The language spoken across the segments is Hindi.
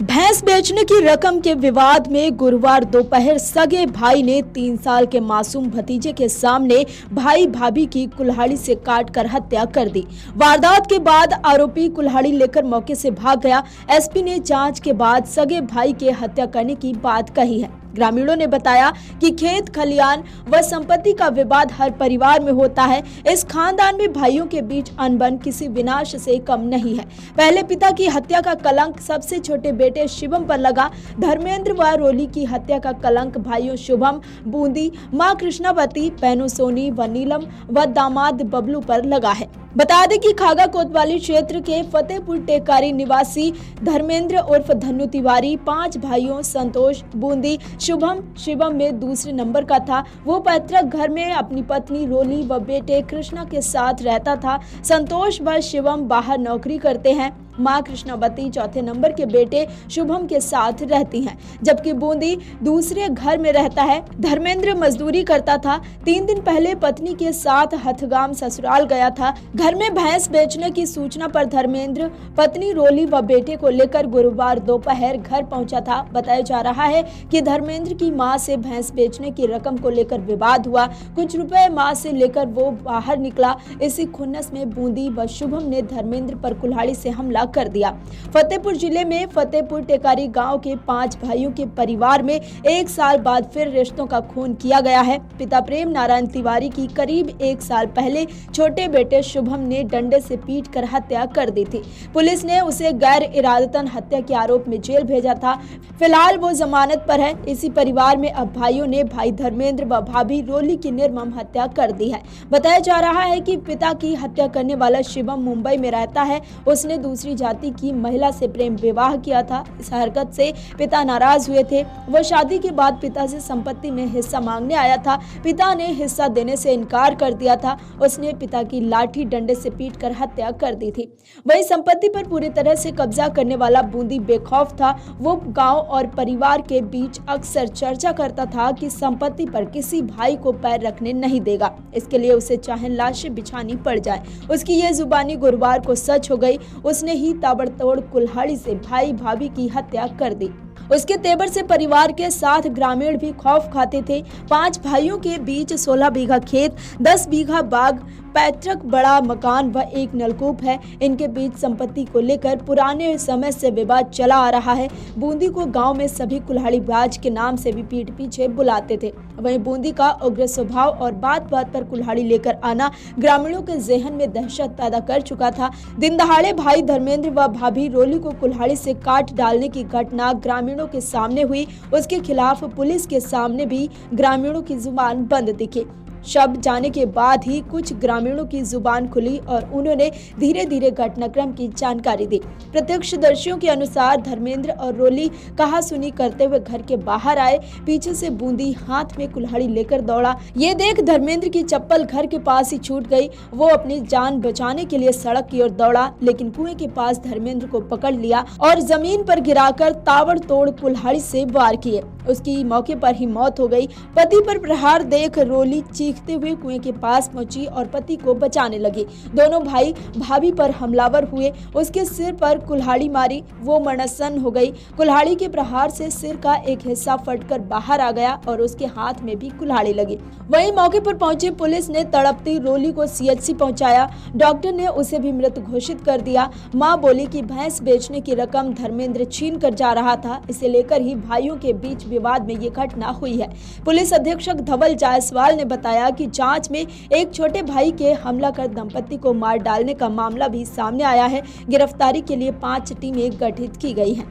भैंस बेचने की रकम के विवाद में गुरुवार दोपहर सगे भाई ने 3 साल के मासूम भतीजे के सामने भाई भाभी की कुल्हाड़ी से काटकर हत्या कर दी। वारदात के बाद आरोपी कुल्हाड़ी लेकर मौके से भाग गया। एसपी ने जांच के बाद सगे भाई के हत्या करने की बात कही है। ग्रामीणों ने बताया कि खेत खलियान व संपत्ति का विवाद हर परिवार में होता है। इस खानदान में भाइयों के बीच अनबन किसी विनाश से कम नहीं है। पहले पिता की हत्या का कलंक सबसे छोटे बेटे शिवम पर लगा। धर्मेंद्र व रोली की हत्या का कलंक भाइयों शुभम, बूंदी, मां कृष्णावती, बहनों सोनी व नीलम व दामाद बबलू पर लगा है। बता दें कि खागा कोतवाली क्षेत्र के फतेहपुर टेकारी निवासी धर्मेंद्र उर्फ धन्नू तिवारी 5 भाइयों संतोष, बूंदी, शुभम, शिवम में दूसरे नंबर का था। वो पैतृक घर में अपनी पत्नी रोली व बेटे कृष्णा के साथ रहता था। संतोष व शिवम बाहर नौकरी करते हैं। मां कृष्णावती चौथे नंबर के बेटे शुभम के साथ रहती हैं, जबकि बूंदी दूसरे घर में रहता है। धर्मेंद्र मजदूरी करता था। 3 दिन पहले पत्नी के साथ हथगाम ससुराल गया था। घर में भैंस बेचने की सूचना पर धर्मेंद्र पत्नी रोली व बेटे को लेकर गुरुवार दोपहर घर पहुंचा था। बताया जा रहा है कि धर्मेंद्र की मां से भैंस बेचने की रकम को लेकर विवाद हुआ। कुछ रुपए मां से लेकर वो बाहर निकला। इसी खुन्नस में बूंदी व शुभम ने धर्मेंद्र पर कुल्हाड़ी से हमला कर दिया। फतेहपुर जिले में फतेहपुर टेकारी गांव के 5 भाइयों के परिवार में 1 साल बाद फिर रिश्तों का खून किया गया है। पिता प्रेम नारायण तिवारी की करीब 1 साल पहले छोटे बेटे शुभम ने डंडे से पीटकर हत्या कर दी थी। पुलिस ने उसे गैर इरादतन हत्या के आरोप में जेल भेजा था। फिलहाल वो जमानत पर है। इसी परिवार में अब भाइयों ने भाई धर्मेंद्र व भाभी रोली की निर्मम हत्या कर दी है। बताया जा रहा है कि पिता की हत्या करने वाला शिवम मुंबई में रहता है। उसने दूसरी जाति की महिला से प्रेम विवाह किया था। इस हरकत से पिता नाराज हुए थे। वह शादी के बाद पिता से संपत्ति में हिस्सा मांगने आया था। पिता ने हिस्सा देने से इनकार कर दिया था। उसने पिता की लाठी डंडे से पीटकर हत्या कर दी थी। वही संपत्ति पर पूरी तरह से कब्जा करने वाला बूंदी बेखौफ था। वो गांव और परिवार के बीच अक्सर चर्चा करता था कि संपत्ति पर किसी भाई को पैर रखने नहीं देगा। इसके लिए उसे चाहे लाशें बिछानी पड़ जाए। उसकी ये जुबानी गुरुवार को सच हो गई। उसने ही ताबड़तोड़ कुल्हाड़ी से भाई भाभी की हत्या कर दी। उसके तेवर से परिवार के साथ ग्रामीण भी खौफ खाते थे। 5 भाइयों के बीच 16 बीघा खेत, 10 बीघा बाग, पैतृक बड़ा मकान व 1 नलकूप है। इनके बीच संपत्ति को लेकर पुराने समय से विवाद चला आ रहा है। बूंदी को गांव में सभी कुल्हाड़ीबाज के नाम से भी पीठ पीछे बुलाते थे। वहीं बूंदी का उग्र स्वभाव और बात बात पर कुल्हाड़ी लेकर आना ग्रामीणों के जहन में दहशत पैदा कर चुका था। दिन दहाड़े भाई धर्मेंद्र व भाभी रोली को कुल्हाड़ी से काट डालने की घटना ग्रामीणों के सामने हुई। उसके खिलाफ पुलिस के सामने भी ग्रामीणों की जुबान बंद दिखी। शव जाने के बाद ही कुछ ग्रामीणों की जुबान खुली और उन्होंने धीरे धीरे घटनाक्रम की जानकारी दी। प्रत्यक्षदर्शियों के अनुसार धर्मेंद्र और रोली कहासुनी करते हुए घर के बाहर आए। पीछे से बूंदी हाथ में कुल्हाड़ी लेकर दौड़ा। ये देख धर्मेंद्र की चप्पल घर के पास ही छूट गई। वो अपनी जान बचाने के लिए सड़क की ओर दौड़ा, लेकिन कुएं के पास धर्मेंद्र को पकड़ लिया और जमीन पर गिराकर ताबड़तोड़ कुल्हाड़ी से वार किए। उसकी मौके पर ही मौत हो गई। पति पर प्रहार देख रोली चीखते हुए कुएं के पास पहुंची और पति को बचाने लगी। दोनों भाई भाभी पर हमलावर हुए। उसके सिर पर कुल्हाड़ी मारी। वो मरणसन्न हो गई। कुल्हाड़ी के प्रहार से सिर का एक हिस्सा फटकर बाहर आ गया और उसके हाथ में भी कुल्हाड़ी लगी। वहीं मौके पर पहुंची पुलिस ने तड़पती रोली को सीएचसी पहुंचाया। डॉक्टर ने उसे भी मृत घोषित कर दिया। मां बोली कि भैंस बेचने की रकम धर्मेंद्र छीन कर जा रहा था। इसे लेकर ही भाइयों के बीच विवाद में ये घटना हुई है। पुलिस अधीक्षक धवल जायसवाल ने बताया कि जांच में एक छोटे भाई के हमला कर दंपति को मार डालने का मामला भी सामने आया है। गिरफ्तारी के लिए 5 टीमें गठित की गई हैं।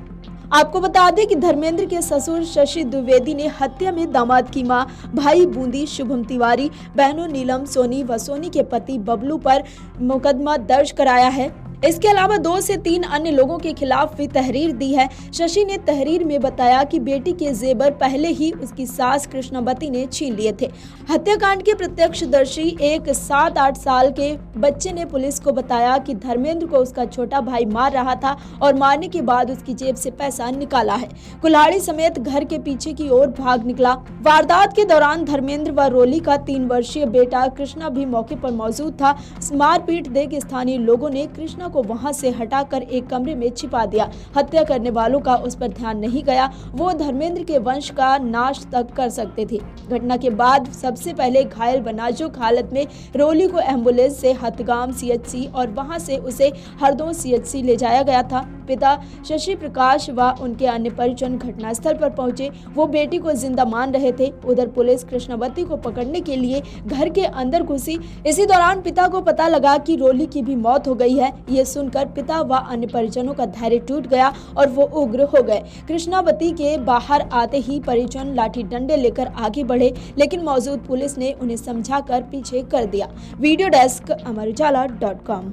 आपको बता दें कि धर्मेंद्र के ससुर शशि द्विवेदी ने हत्या में दामाद की मां, भाई बूंदी शुभम तिवारी, बहनों नीलम, सोनी व सोनी के पति बबलू पर मुकदमा दर्ज कराया है। इसके अलावा 2 से 3 अन्य लोगों के खिलाफ भी तहरीर दी है। शशि ने तहरीर में बताया कि बेटी के जेवर पहले ही उसकी सास कृष्णावती ने छीन लिए थे। हत्याकांड के प्रत्यक्षदर्शी एक 7-8 साल के बच्चे ने पुलिस को बताया कि धर्मेंद्र को उसका छोटा भाई मार रहा था और मारने के बाद उसकी जेब से पैसा निकाला है। कुल्हाड़ी समेत घर के पीछे की ओर भाग निकला। वारदात के दौरान धर्मेंद्र व रोली का 3 वर्षीय बेटा कृष्णा भी मौके पर मौजूद था। मारपीट देख स्थानीय लोगों ने कृष्णा को वहां से हटाकर एक कमरे में छिपा दिया। हत्या करने वालों का उस पर ध्यान नहीं गया, वो धर्मेंद्र के वंश का नाश तक कर सकते थे। घटना के बाद सबसे पहले घायल नाजुक हालत में रोली को एम्बुलेंस से हथगाम सीएचसी और वहां से उसे हरदोई सीएचसी ले जाया गया था। पिता शशि प्रकाश व उनके अन्य परिजन घटनास्थल पर पहुंचे। वो बेटी को जिंदा मान रहे थे। उधर पुलिस कृष्णावती को पकड़ने के लिए घर के अंदर घुसी। इसी दौरान पिता को पता लगा कि रोली की भी मौत हो गई है। ये सुनकर पिता व अन्य परिजनों का धैर्य टूट गया और वो उग्र हो गए। कृष्णावती के बाहर आते ही परिजन लाठी डंडे लेकर आगे बढ़े, लेकिन मौजूद पुलिस ने उन्हें समझाकर पीछे कर दिया। Video desk amarujala.com।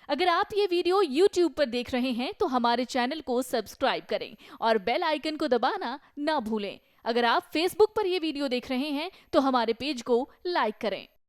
अगर आप ये वीडियो YouTube पर देख रहे हैं तो हमारे चैनल को सब्सक्राइब करें और बेल आइकन को दबाना ना भूलें। अगर आप Facebook पर ये वीडियो देख रहे हैं तो हमारे पेज को लाइक करें।